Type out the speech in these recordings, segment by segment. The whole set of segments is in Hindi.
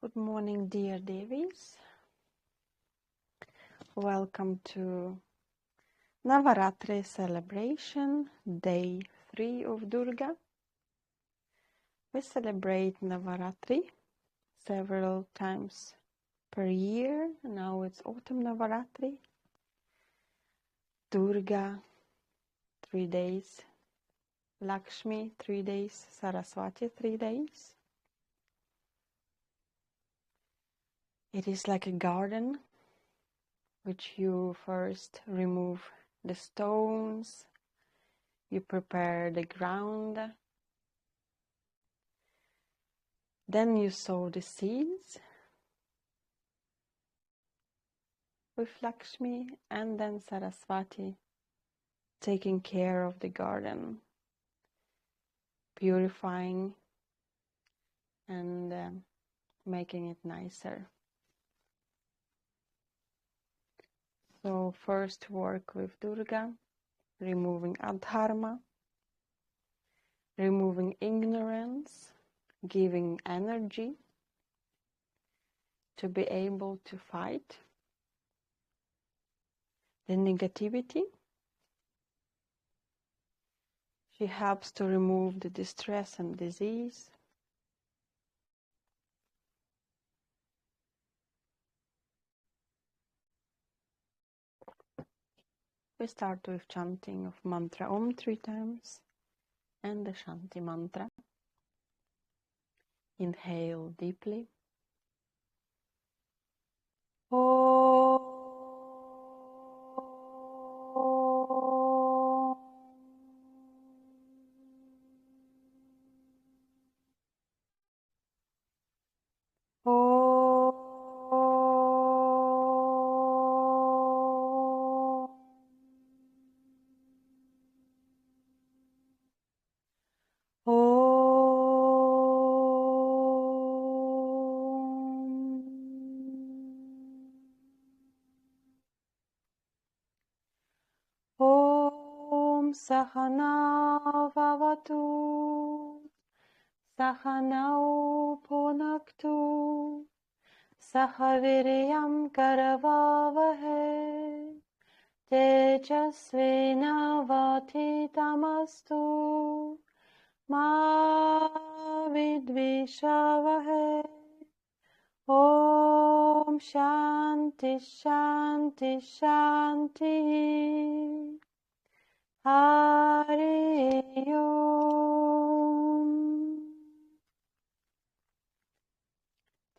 Good morning, dear Devis. Welcome to Navaratri celebration, day 3 of Durga. We celebrate Navaratri several times per year. Now it's autumn Navaratri. Durga, 3 days. Lakshmi, 3 days. Saraswati, 3 days. It is like a garden, which you first remove the stones, you prepare the ground, then you sow the seeds with Lakshmi, and then Saraswati taking care of the garden, purifying and making it nicer. So first work with Durga, removing adharma, removing ignorance, giving energy to be able to fight the negativity. She helps to remove the distress and disease. We start with chanting of mantra Om 3 times and the Shanti mantra. Inhale deeply. Om. Sahana Vavatu, Sahanau Punaktu, Sahaviryam Karavavahe, Tejasvinavati Tamastu, Ma Vidvishavahe. Om Shanti Shanti Shanti. Hari Om.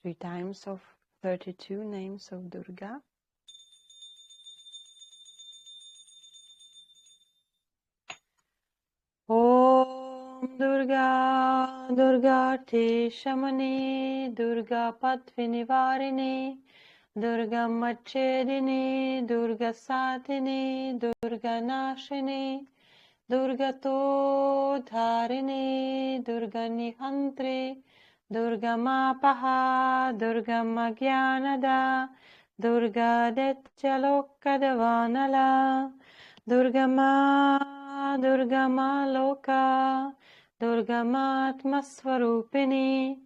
3 times of 32 names of Durga. Om Durga, Durgati Shamani, Durga Patvinivarini, Durga Machedini, Durga Satini, Durga Nashini, Durga Todharini, Durga Nihantri, Durga Mapaha, Durga Magyanada, Durga Detchalokadavanala, Durga Ma, Durga Ma Loka, Durga Matma Swarupini,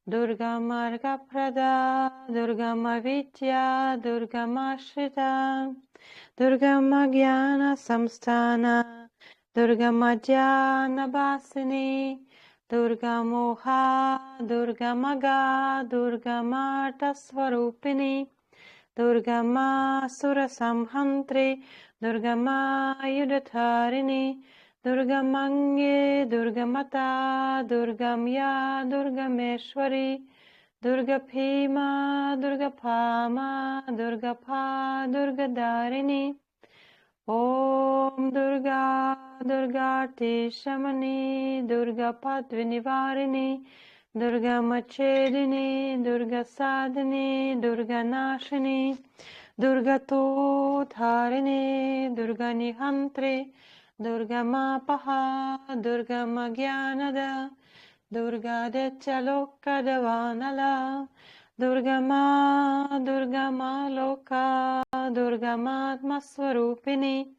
Durga Marga Prada, Durga Vidya, Durga Shrita, Durga Gyana Samsthana, Durga Jnana Basini, Durga Moha, Durga Maga, Durga Marta Swarupini, Durga Sura Samhantri, Durga Yudhatharini, Durga Mange, Durga Mata, Durga Mya, Durga Meshwari, Durga Bhima, Durga Pama, Durga Pa, Durga Dharini. Om Durga, Durgati Shamani, Durga Patvinivarini, Durga Machedini, Durga Sadhini, Durga Nashini, Durga Todharini, Durga Nihantri, Durga Mapaha, Durga Magyanada, Durga Detchalokadavanala, Durga Ma Loka, Durga Matma Swarupini,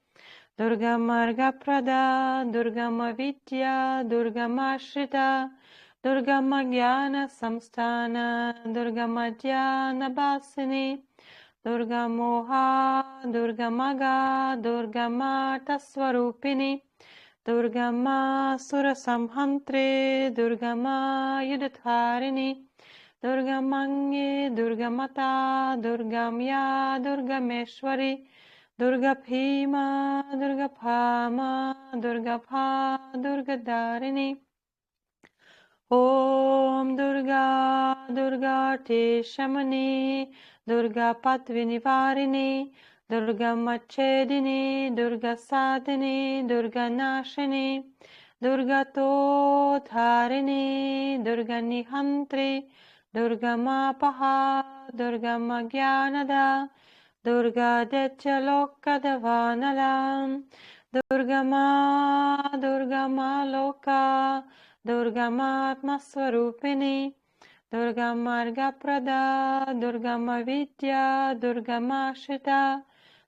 Durga Marga Prada, Durga Vidya, Durga Shrita, Durgama Samsthana, Durgamadhyana Basini, Durgamoha, Durgamaga, Durgamata Swarupini, Durgama Surasamhantre, Durgama Yudhatharini, Durgamange, Durgamata, Durgamya, Durgameshwari, Durga Bhima, Durga Phama, Durga Pha, Durga Dharini. Om Durga, Durga Teshamani, Durga Patvinivarini, Durga Machedini, Durga Sadini, Durga Nashini, Durga Todharini, Durga Nihantri, Durga Mapaha, Durga Magyanada, Durga Detyalokadavanalam, Durga Ma Loka, Durgamatma Swarupini, Durgamarga Prada, Durgama Vidya, Durgama Shita,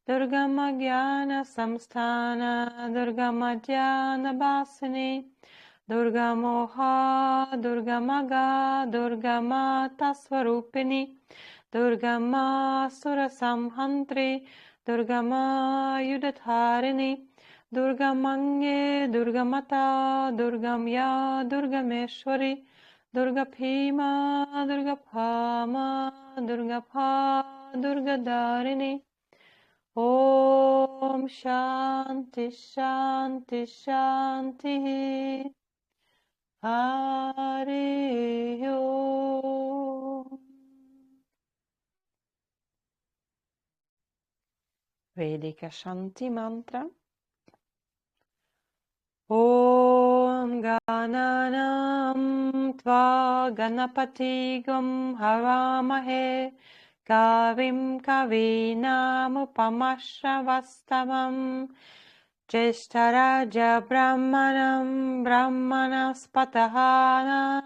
Durgama Jnana Samsthana, Durgama Dhyana Basini, Durgamoha, Durgamaga, Durgamata Swarupini, Durgama Surasamhantri, Durgama Yudhatharini, Durgamange, Durgamata, Durgamya, Durgameshwari, Durga Bhima, Durga Phama, Durga Pha, Durga Dharini. Om Shanti Shanti Shanti. Hari Om. Vedika Shanti Mantra. Om Gananam Tva Ganapati Gum Haramahe Kavim Kavinam Upamashavastavam Jeshtharaja Brahmanam Brahmanaspatahana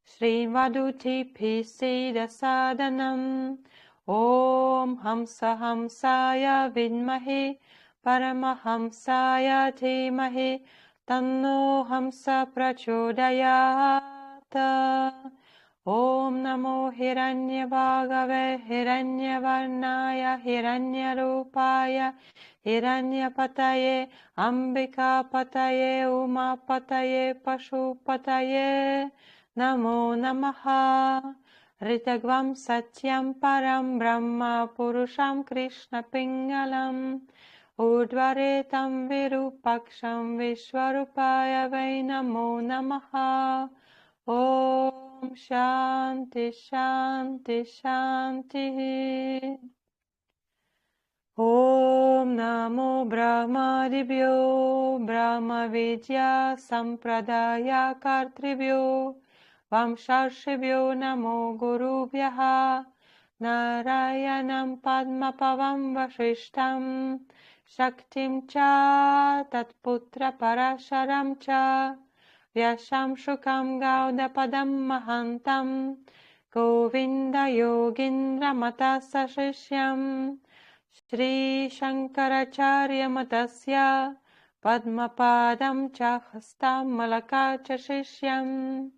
Srivaduti Pisida Sadanam Om Hamsa Hamsaya Vidmahi Paramahamsaya Dhimahi Tanno Hamsa Prachodayata. Om Namo Hiranyabhagave Hiranyavarnaya Hiranyarupaya Hiranyapataye Ambikapataye Umapataye Pashupataye Namo Namaha. Ritagvam Satyam Param Brahma Purusham Krishna Pingalam Udvaretam Virupaksham Vishwarupaya Vai Namo Namaha. Om Shanti Shanti Shanti. Om Namo Brahmadibhyo Brahma Vidya Sampradaya Kartribhyo Vamsharshibhyo Namo Gurubhyaha Narayanam Padmapavam Vashishtam Shaktim Cha Tatputra Parasharam Cha Vyasham Shukam Gaudapadam Mahantam Govinda Yogindra Matasa Shishyam Shri Shankaracharya Matasya Padmapadam Cha Hastam Malaka Cha Shishyam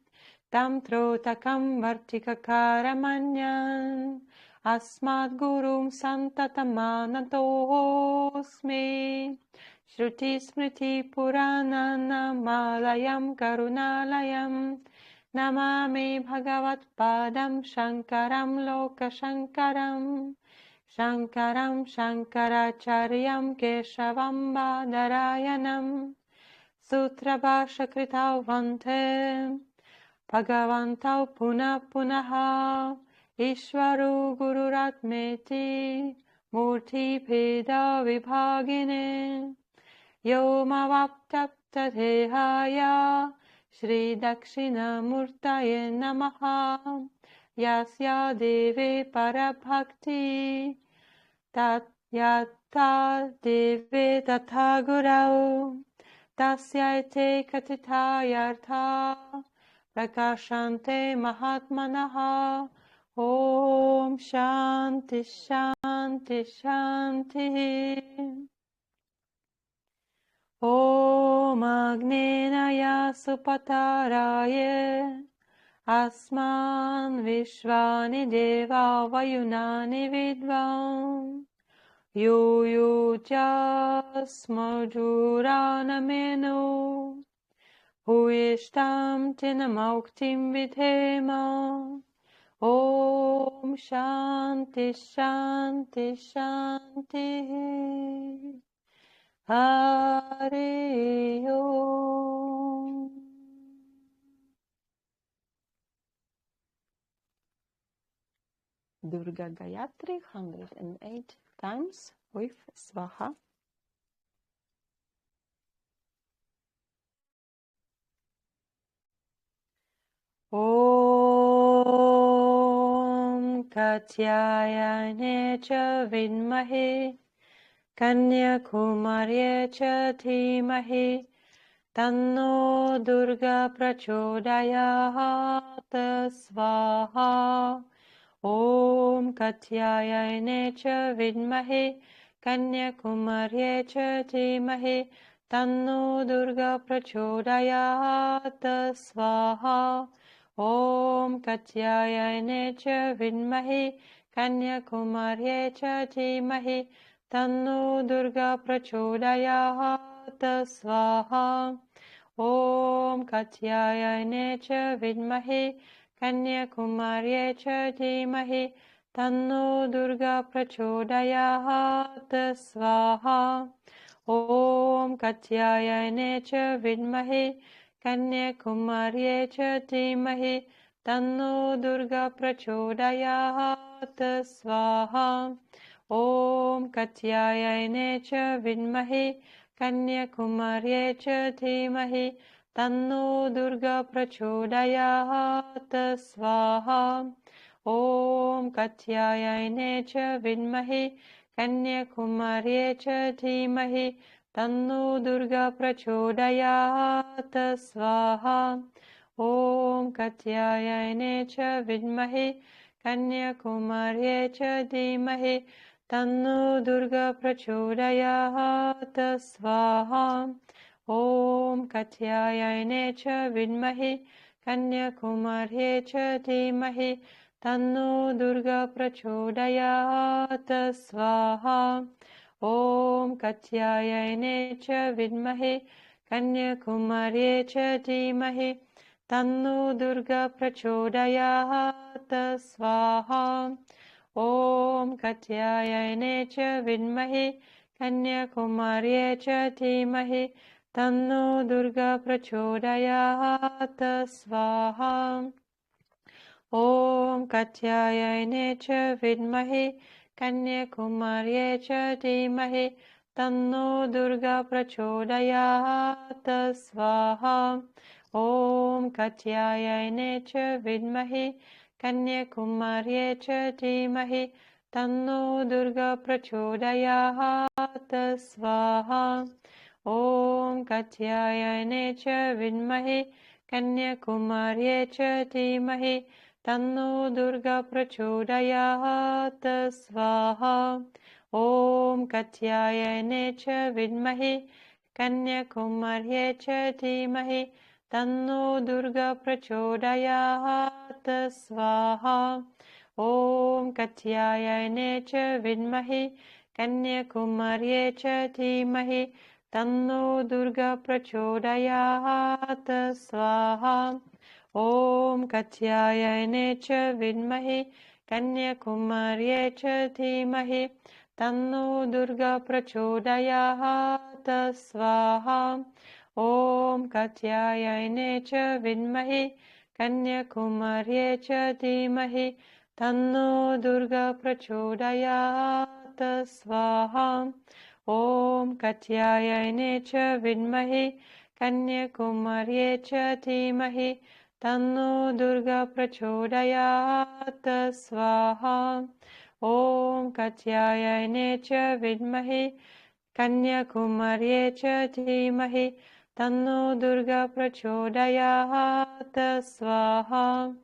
Tam Trotakam Vartikakaramanyan Asmad Gurum Santatamanatosmi Shruti Smriti Purananamalayam Karunalayam Namami Bhagavat Padam Shankaram Lokashankaram Shankaram Shankaracharyam Keshavam Badarayanam Sutra Bhasha Kritau Vante Bhagavantau Puna Punaha Ishvaru Gururatmeti Murti Peda Vibhagine Yomavaptaptadehaya Shri Dakshina Murtaye Namaha Yasya Deve Parabhakti Tat Yata Deve Tatha Gurau Tasyaite Katitayartha Prakashante Mahatmanaha. Om Shanti Shanti Shanti. Om Agnenaya Supataraye अस्मान् विश्वानि देवा वयुनानि विद्वान् यो चास्मजुरानमेनो भूयिष्ठां चिनमौक्तिं विधेम ॐ शान्ति शान्ति शान्तिः हरि ओम् Durga Gayatri 108 times with Swaha. Om Katyayane cha vidmahe Kanyakumarye cha dhimahi Tanno Durga prachodayat Swaha. Om Katyayane cha vidmahe Kanyakumarye cha dhimahi Tanno Durga prachodayat Swaha. Om Katyayane cha vidmahe Kanyakumarye cha dhimahi Tanno Durga prachodayat Swaha. Om Katyayane cha vidmahe Kanyakumarye cha dhimahi Tanno Durga prachodayat Swaha. Om Katyayane cha vidmahe Kanyakumarye cha dhimahi Tanno Durga prachodayat Swaha. Om Katyayane cha vidmahe Kanyakumarye cha dhimahi Tanno Durga prachodayat Swaha. Om Katyayane cha vidmahe Kanyakumarye cha dhimahi Tanno Durga prachodayat Swaha. Om Katyayane cha vidmahe Kanyakumarye cha dhimahi Tanno Durga prachodayat Swaha. Om Katyayane cha vidmahe Kanyakumarye cha dhimahi Tanno Durga prachodayat Swaha. Om Katyayane cha vidmahe Kanyakumarye cha dhimahi Tanno Durga prachodayat Swaha. Om Katyayane cha vidmahe Kanyakumarye cha dhimahi Tanno Durga prachodayat Swaha. Om Katyayane cha vidmahe Kanyakumarye cha dhimahi Tanno Durga prachodayat Swaha. Om Katyayane cha vidmahe Kanyakumarye cha dhimahi Tanno Durga prachodayat Swaha. Om Katyayane cha vidmahe Kanyakumarye cha dhimahi Tanno Durga prachodayat Swaha. Om Katyayane cha vidmahe Kanyakumarye cha dhimahi Tanno Durga prachodayat Swaha. Om Katyayane cha vidmahe Kanyakumarye cha dhimahi Tanno Durga prachodayat Swaha. Om Katyayane cha vidmahe Kanyakumarye cha dhimahi Tanno Durga prachodayat Swaha. Om Katyayane cha vidmahe Kanyakumarye cha dhimahi Tanno Durga prachodayat Swaha. Om Katyayane cha vidmahe Kanyakumarye cha dhimahi Tanno Durga prachodayat Swaha. Om Katyayane cha vidmahe Kanyakumarye cha dhimahi Tanno Durga prachodayat Swaha.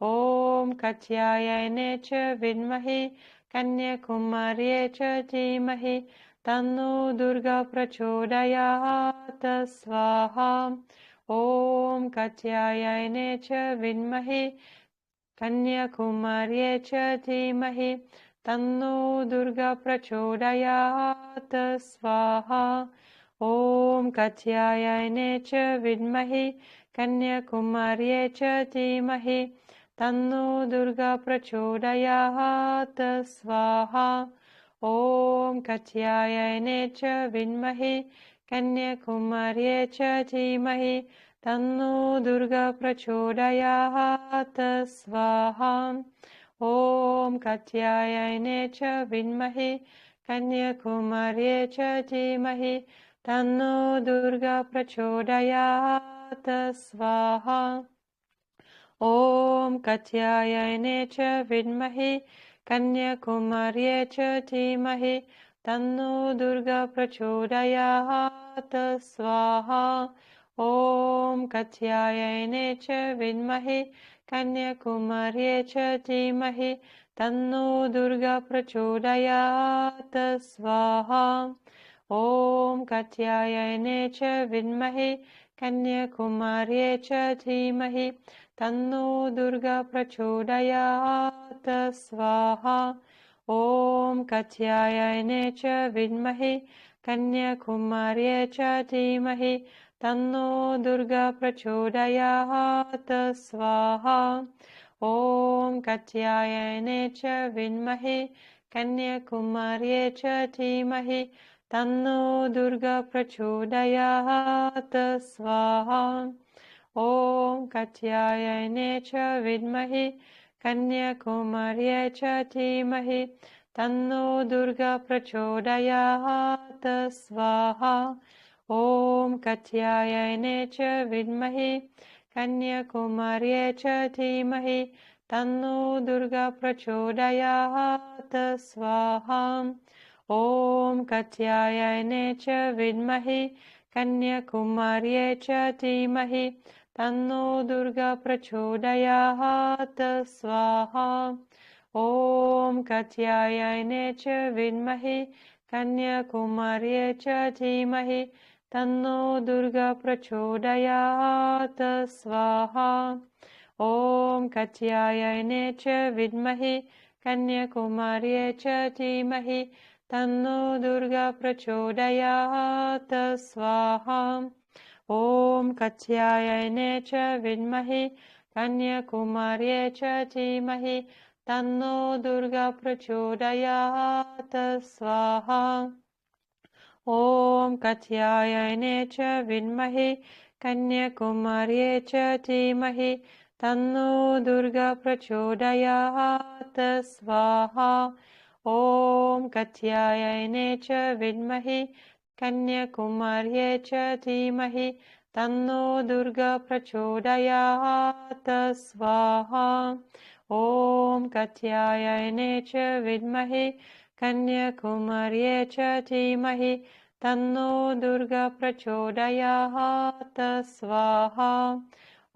Om Katyayane cha vidmahe Kanyakumarye cha dhimahi Tanno Durga prachodayat Swaha. ॐ कात्यायने च विद्महे कन्याकुमार्ये च धीमहि तन्नो दुर्गा प्रचोदयात् स्वाहा ॐ कात्यायने च विद्महे कन्याकुमार्ये च धीमहि तन्नो दुर्गा प्रचोदयात् स्वाहा ॐ कात्यायने च विद्महे कन्याकुमार्ये च धीमहि तन्नो दुर्गा प्रचोदयात् स्वाहा ॐ कात्यायने च विद्महे कन्याकुमार्ये च धीमहि तन्नो दुर्गा प्रचोदयात् स्वाहा ॐ कात्यायने च विद्महे कन्याकुमार्ये च धीमहि तन्नो दुर्गा प्रचोदयात् स्वाहा ॐ कात्यायने च विद्महे कन्याकुमार्ये च धीमहि तन्नो दुर्गा प्रचोदयात् स्वाहा ॐ कात्यायने च विद्महे कन्याकुमार्ये च धीमहि तन्नो दुर्गा प्रचोदयात् स्वाहा ॐ कात्यायने च विद्महे कन्याकुमार्ये च धीमहि तन्नो दुर्गा प्रचोदयात् स्वाहा ॐ कात्यायने च विद्महे कन्याकुमार्ये च धीमहि तन्नो दुर्गा प्रचोदयात् स्वाहा ॐ कात्यायने च विद्महे कन्याकुमार्ये च धीमहि तन्नो दुर्गा प्रचोदयात् स्वाहा ॐ कात्यायने च विद्महे कन्याकुमार्ये च धीमहि तन्नो दुर्गा प्रचोदयात् स्वाहा ॐ कात्यायने च विद्महे कन्याकुमार्ये च धीमहि तन्नो दुर्गा प्रचोदयात् स्वाहा ॐ कात्यायने च विद्महे कन्याकुमार्ये च धीमहि तन्नो दुर्गा प्रचोदयात् स्वाहा ॐ कात्यायने च विद्महे कन्याकुमार्ये च धीमहि तन्नो दुर्गा प्रचोदयात् स्वाहा ॐ कात्यायने च विद्महे कन्याकुमार्ये च धीमहि तन्नो दुर्गा प्रचोदयात् स्वाहा ॐ कात्यायने च विद्महे कन्याकुमार्ये च धीमहि तन्नो दुर्गा प्रचोदयात् स्वाहा ॐ कात्यायने च विद्महे कन्याकुमार्ये च धीमहि तन्नो दुर्गा प्रचोदयात् स्वाहा ॐ कात्यायने च विद्महे कन्याकुमार्ये च धीमहि तन्नो दुर्गा प्रचोदयात् स्वाहा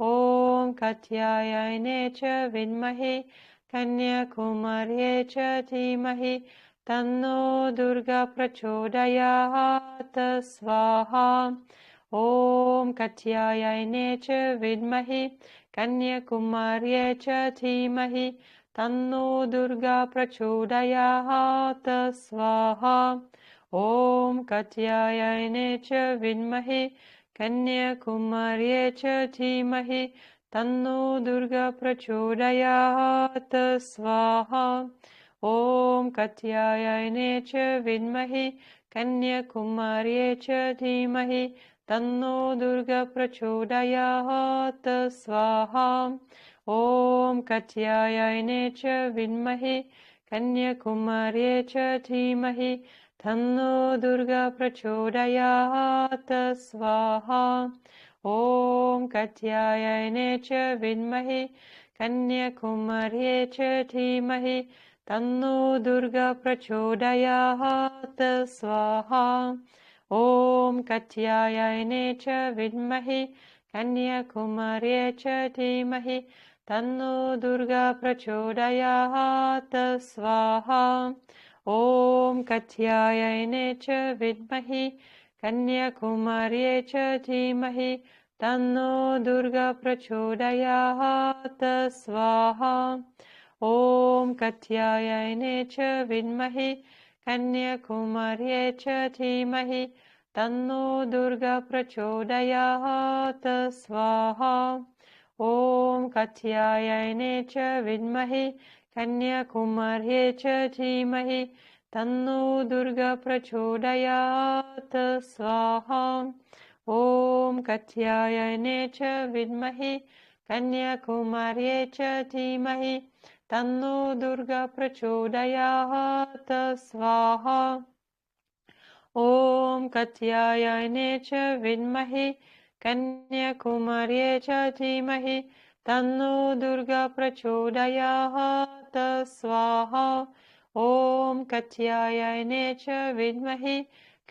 ॐ कात्यायने च विद्महे कन्याकुमार्ये च धीमहि तन्नो दुर्गा प्रचोदयात् स्वाहा ॐ कात्यायने च विद्महे कन्याकुमार्ये च धीमहि तन्नो दुर्गा प्रचोदयात् स्वाहा ॐ कात्यायने च विद्महे कन्याकुमार्ये च धीमहि तन्नो दुर्गा प्रचोदयात् स्वाहा ॐ कात्यायने च विद्महे कन्याकुमार्ये च धीमहि तन्नो दुर्गा प्रचोदयात् स्वाहा ॐ कात्यायने च विद्महे कन्याकुमार्ये च धीमहि तन्नो दुर्गा प्रचोदयात् स्वाहा ॐ कात्यायने च विद्महे कन्याकुमार्ये च धीमहि तन्नो दुर्गा प्रचोदयात् स्वाहा ॐ कात्यायने च विद्महे कन्याकुमार्ये च धीमहि तन्नो दुर्गा प्रचोदयात् स्वाहा ॐ कात्यायने च विद्महे कन्याकुमार्ये च धीमहि तन्नो दुर्गा प्रचोदयात् स्वाहा। ॐ कात्यायने च विद्महे कन्याकुमार्यै च धीमहि तन्नो दुर्गा प्रचोदयात् स्वाहा। ॐ कात्यायने च विद्महे कन्याकुमार्यै च धीमहि तन्नो दुर्गा प्रचोदयात् स्वाहा। ॐ कात्यायने च विद्महे कन्याकुमार्यै च धीमहि तन्नो दुर्गा प्रचोदयात् स्वाहा। ॐ कात्यायने च विद्महे कन्याकुमार्यै च धीमहि तन्नो दुर्गा प्रचोदयात् स्वाहा। ॐ कात्यायने च विद्महे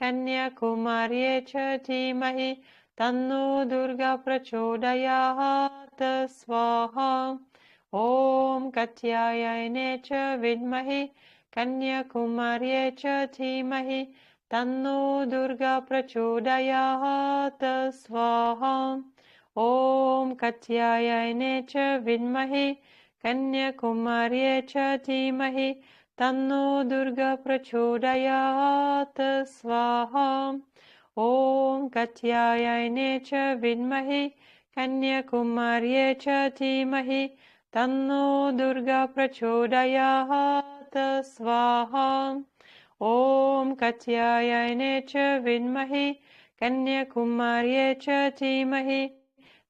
कन्याकुमार्यै च धीमहि तन्नो दुर्गा प्रचोदयात् स्वाहा। ॐ कात्यायने च विद्महे कन्याकुमार्यै च धीमहि तन्नो दुर्गा प्रचोदयात् स्वाहा। ॐ कात्यायने च विद्महे कन्याकुमार्यै च धीमहि तन्नो दुर्गा प्रचोदयात् स्वाहा। ॐ कात्यायने च विद्महे कन्याकुमार्यै च धीमहि तन्नो दुर्गा प्रचोदयात् स्वाहा। ॐ कात्यायने च विद्महे कन्याकुमार्यै च धीमहि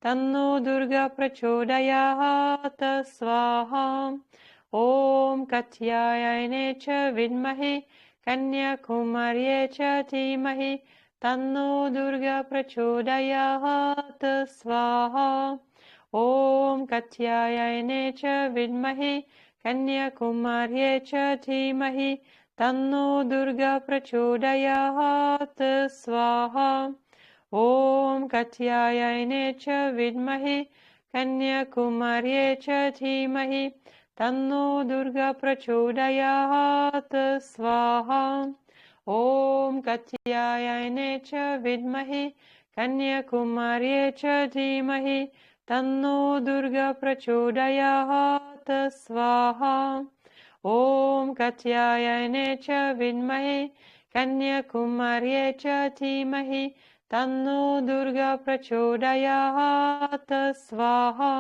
तन्नो दुर्गा प्रचोदयात् स्वाहा। ॐ कात्यायने च विद्महे कन्याकुमार्यै च धीमहि तन्नो दुर्गा प्रचोदयात् स्वाहा। ॐ कात्यायने च विद्महे कन्याकुमार्यै च धीमहि तन्नो दुर्गा प्रचोदयात् स्वाहा। ॐ कात्यायने च विद्महे कन्याकुमार्यै च धीमहि तन्नो दुर्गा प्रचोदयात् स्वाहा। ॐ कात्यायने च विद्महे कन्याकुमार्यै च धीमहि तन्नो दुर्गा प्रचोदयात् स्वाहा। ॐ कात्यायने च विद्महे कन्याकुमार्यै च धीमहि तन्नो दुर्गा प्रचोदयात् स्वाहा।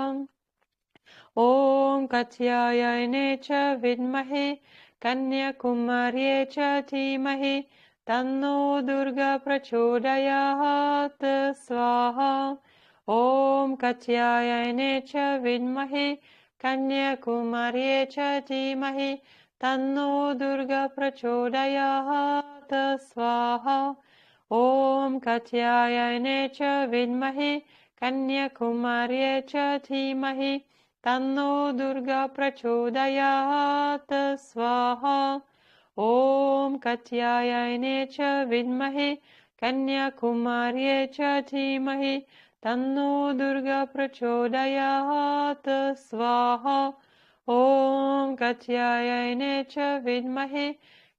ॐ कात्यायने च विद्महे कन्याकुमार्यै च धीमहि तन्नो दुर्गा प्रचोदयात् स्वाहा। ॐ कात्यायने च विद्महे कन्याकुमार्यै च धीमहि तन्नो दुर्गा प्रचोदयात् स्वाहा। ॐ कात्यायने च विद्महे कन्याकुमार्यै च धीमहि तन्नो दुर्गा प्रचोदयात् स्वाहा। ॐ कात्यायने च विद्महे कन्याकुमार्यै च धीमहि तन्नो दुर्गा प्रचोदयात् स्वाहा। ॐ कात्यायने च विद्महे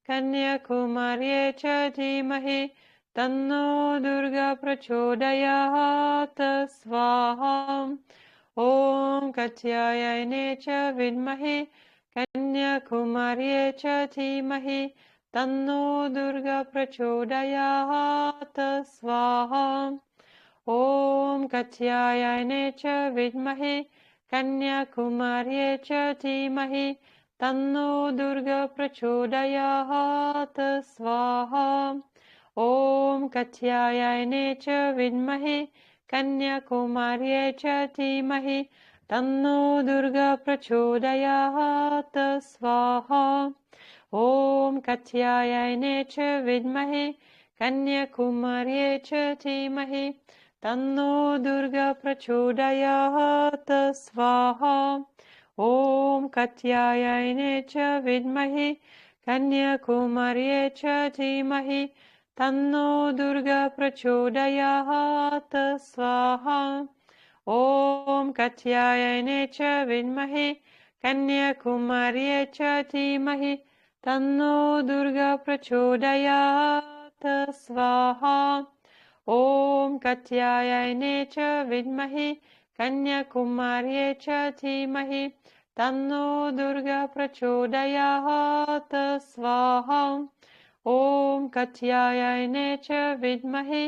कन्याकुमार्यै च धीमहि तन्नो दुर्गा प्रचोदयात् स्वाहा। ॐ कात्यायने च विद्महे कन्याकुमार्यै च धीमहि तन्नो दुर्गा प्रचोदयात् स्वाहा। ॐ कात्यायने च विद्महे कन्याकुमार्यै च धीमहि तन्नो दुर्गा प्रचोदयात् स्वाहा। ॐ कात्यायने च विद्महे कन्याकुमार्यै च धीमहि तन्नो दुर्गा प्रचोदयात् स्वाहा। ॐ कात्यायने च विद्महे कन्याकुमार्यै च धीमहि तन्नो दुर्गा प्रचोदयात् स्वाहा। ॐ कात्यायने च विद्महे कन्याकुमार्यै च धीमहि तन्नो दुर्गा प्रचोदयात् स्वाहा। ॐ कात्यायने च विद्महे कन्याकुमार्यै च धीमहि तन्नो दुर्गा प्रचोदयात् स्वाहा। ॐ कात्यायने च विद्महे कन्याकुमार्ये च धीमहि तन्नो दुर्गा प्रचोदयात् स्वाहा। ॐ कात्यायने च विद्महे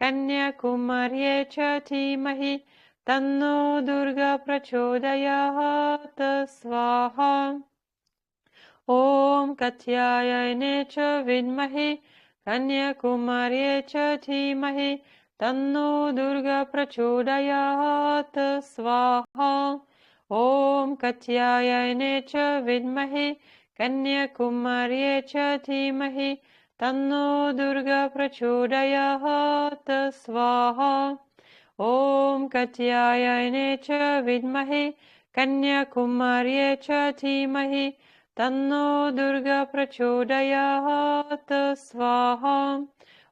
कन्याकुमार्ये च धीमहि तन्नो दुर्गा प्रचोदयात् स्वाहा। ॐ कात्यायने च विद्महे कन्याकुमार्ये च धीमहि तन्नो दुर्गा प्रचोदयात् स्वाहा। ॐ कात्यायने च विद्महे कन्याकुमार्ये च धीमहि तन्नो दुर्गा प्रचोदयात् स्वाहा। ॐ कात्यायने च विद्महे कन्याकुमार्ये च धीमहि तन्नो दुर्गा प्रचोदयात् स्वाहा।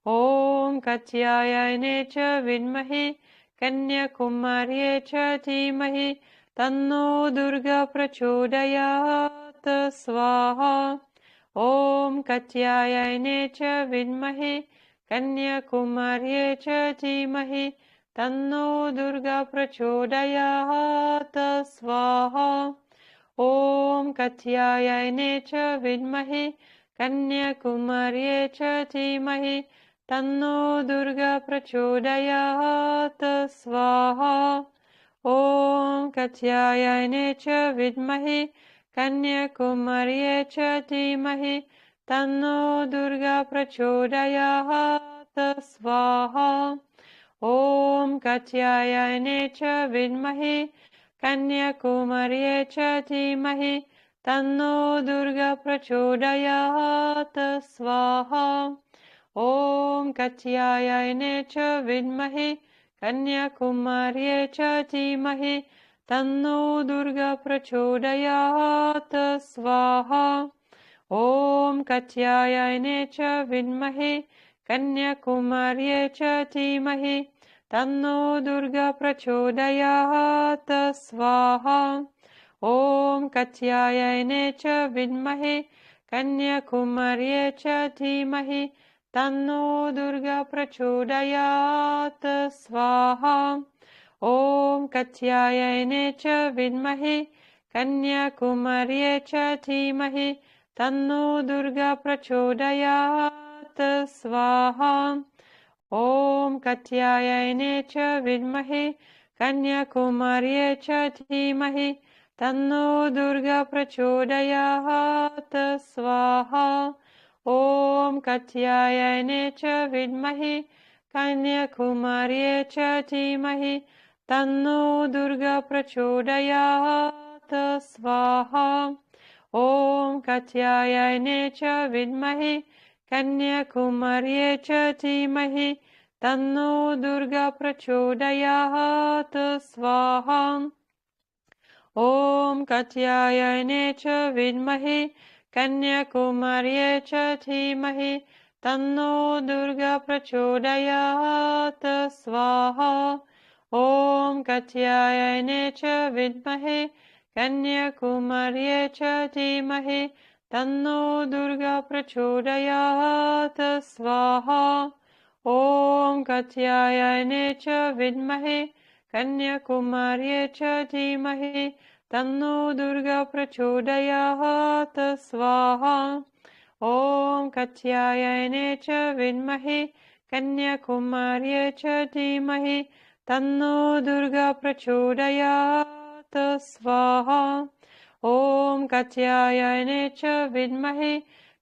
ॐ कात्यायने च विद्महे कन्याकुमार्ये च धीमहि तन्नो दुर्गा प्रचोदयात् स्वाहा। ॐ कात्यायने च विद्महे कन्याकुमार्ये च धीमहि तन्नो दुर्गा प्रचोदयात् स्वाहा। ॐ कात्यायने च विद्महे कन्याकुमार्ये च धीमहि तन्नो दुर्गा प्रचोदयात् स्वाहा। ॐ कात्यायने च विद्महे कन्याकुमार्ये च धीमहि तन्नो दुर्गा प्रचोदयात् स्वाहा। ॐ कात्यायने च विद्महे कन्याकुमार्ये च धीमहि तन्नो दुर्गा प्रचोदयात् स्वाहा। ॐ कात्यायने च विद्महे कन्याकुमार्ये च धीमहि तन्नो दुर्गा प्रचोदयात् स्वाहा। ॐ कात्यायने च विद्महे कन्याकुमार्ये च धीमहि तन्नो दुर्गा प्रचोदयात् स्वाहा। ॐ कात्यायने च विद्महे कन्याकुमार्ये च धीमहि तन्नो दुर्गा प्रचोदयात् स्वाहा। ॐ कात्यायने च विद्महे कन्याकुमार्ये च धीमहि तन्नो दुर्गा प्रचोदयात् स्वाहा। ॐ कात्यायने च विद्महे कन्याकुमार्ये च धीमहि तन्नो दुर्गा प्रचोदयात् स्वाहा। ॐ कात्यायने च विद्महे कन्याकुमार्ये च धीमहि तन्नो दुर्गा प्रचोदयात् स्वाहा। ॐ कात्यायने च विद्महे कन्याकुमार्ये च धीमहि तन्नो दुर्गा प्रचोदयात् स्वाहा। ॐ कात्यायने च विद्महे कन्याकुमार्ये च धीमहि तन्नो दुर्गा प्रचोदयात् स्वाहा। ॐ कात्यायने च विद्महे कन्याकुमार्ये च धीमहि तन्नो दुर्गा प्रचोदयात् स्वाहा। ॐ कात्यायने च विद्महे कन्याकुमार्ये च धीमहि तन्नो दुर्गा प्रचोदयात् स्वाहा। ॐ कात्यायने च विद्महे कन्याकुमार्ये च धीमहि तन्नो दुर्गा प्रचोदयात् स्वाहा। ॐ कात्यायने च विद्महे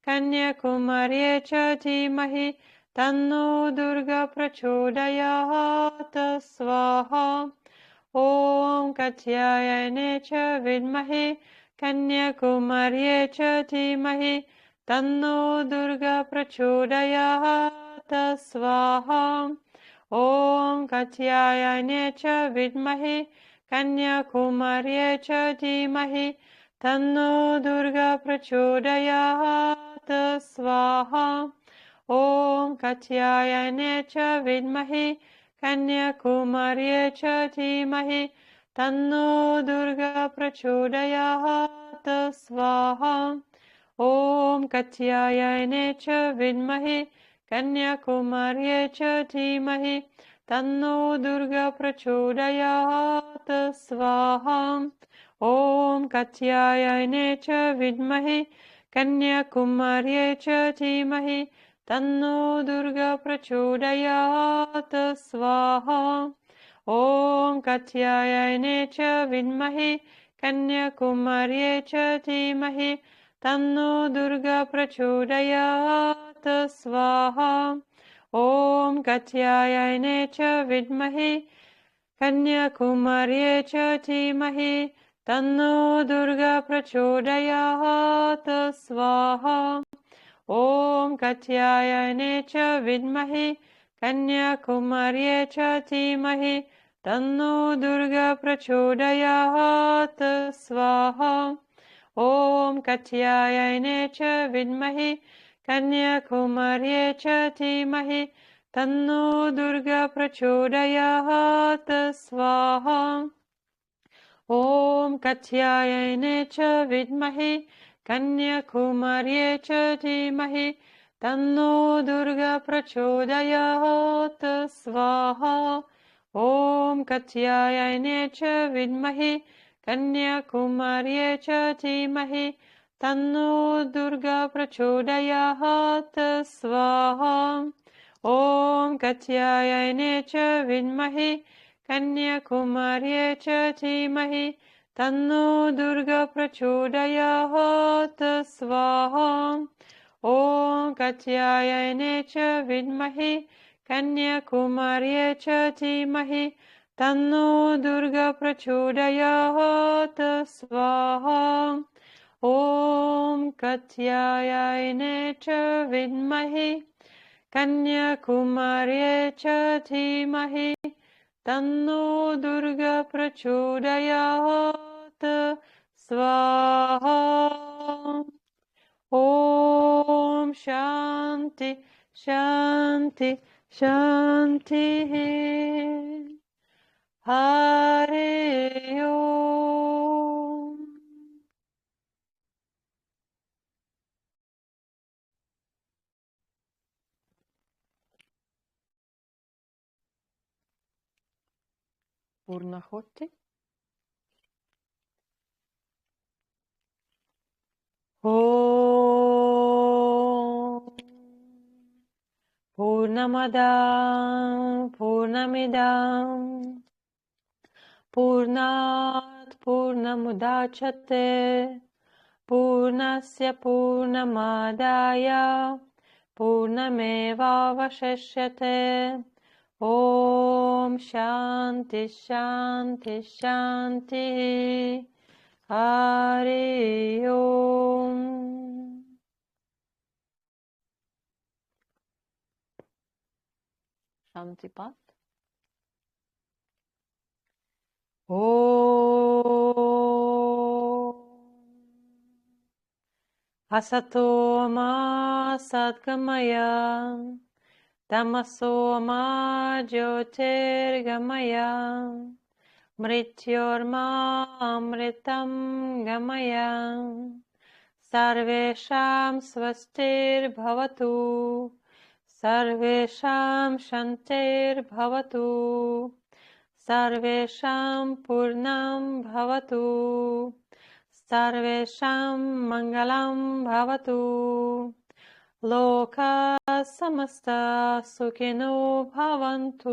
कन्याकुमार्ये च धीमहि तन्नो दुर्गा प्रचोदयात् स्वाहा। ॐ कात्यायने च विद्महे कन्याकुमार्ये च धीमहि तन्नो दुर्गा प्रचोदयात् स्वाहा। ॐ कात्यायने च विद्महे कन्याकुमार्ये च धीमहि तन्नो दुर्गा प्रचोदयात् स्वाहा। ॐ कात्यायने च विद्महे कन्याकुमार्ये च धीमहि तन्नो दुर्गा प्रचोदयात् स्वाहा। ॐ कात्यायने च विद्महे कन्याकुमार्ये च धीमहि तन्नो दुर्गा प्रचोदयात् स्वाहा ॐ कात्यायने च विद्महे कन्याकुमार्ये च धीमहि तन्नो दुर्गा प्रचोदयात् स्वाहा ॐ कात्यायने च विद्महे कन्याकुमार्ये च धीमहि तन्नो दुर्गा प्रचोदयात् स्वाहा ॐ कात्यायने च विद्महे कन्याकुमार्ये च धीमहि तन्नो दुर्गा प्रचोदयात् स्वाहा ॐ कात्यायने च विद्महे कन्याकुमार्ये च धीमहि तन्नो दुर्गा प्रचोदयात् स्वाहा ॐ कात्यायने च विद्महे कन्याकुमार्ये च धीमहि तन्नो दुर्गा प्रचोदयात् स्वाहा ॐ कात्यायने च विद्महे कन्याकुमार्ये च धीमहि तन्नो दुर्गा प्रचोदयात् स्वाहा ॐ कात्यायने च विद्महे कन्याकुमार्ये च धीमहि तन्नो दुर्गा प्रचोदयात् स्वाहा ॐ कात्यायने च विद्महे कन्याकुमार्ये च धीमहि तन्नो दुर्गा प्रचोदयात् स्वाहा ॐ कात्यायने च विद्महे कन्याकुमार्ये च धीमहि तन्नो दुर्गा प्रचोदयात् स्वाहा ॐ कात्यायने च विद्महे कन्याकुमार्ये च धीमहि तन्नो दुर्गा प्रचोदयात् स्वाहा ॐ शान्ति शान्ति शान्तिः हरि ओम् पूर्णाहुति ॐ पूर्णमदा पूर्णमिदं पूर्णात् पूर्णमुदच्यते पूर्णस्य पूर्णमादाय पूर्णमेवावशिष्यते ॐ शान्ति शान्ति शान्तिः हरि ओम् शान्ति पाठ ॐ असतो मा सद्गमय तमसो मा ज्योतिर्गमय मृत्योर्मामृतं गमय सर्वेषां स्वस्तिर्भवतु सर्वेषां शान्तिर्भवतु सर्वेषां पूर्णं भवतु सर्वेषां मङ्गलं भवतु लोकाः समस्ताः सुखिनो भवन्तु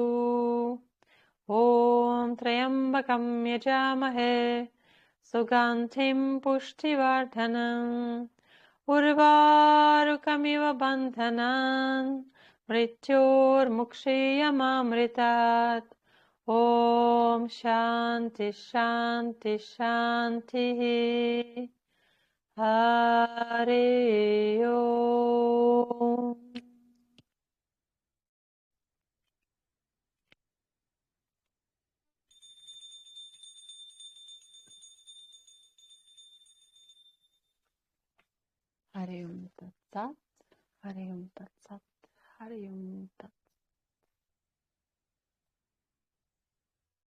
ॐ त्र्यम्बकं यजामहे सुगन्धिं पुष्टिवर्धनम् उर्वारुकमिव बन्धनान् मृत्योर्मुक्षीयमामृतात् ॐ शान्ति शान्ति शान्तिः हरि ओम् हरि ओम् तत्सत् हरि ओम् तत्सत् हरि ओम् तत्सत्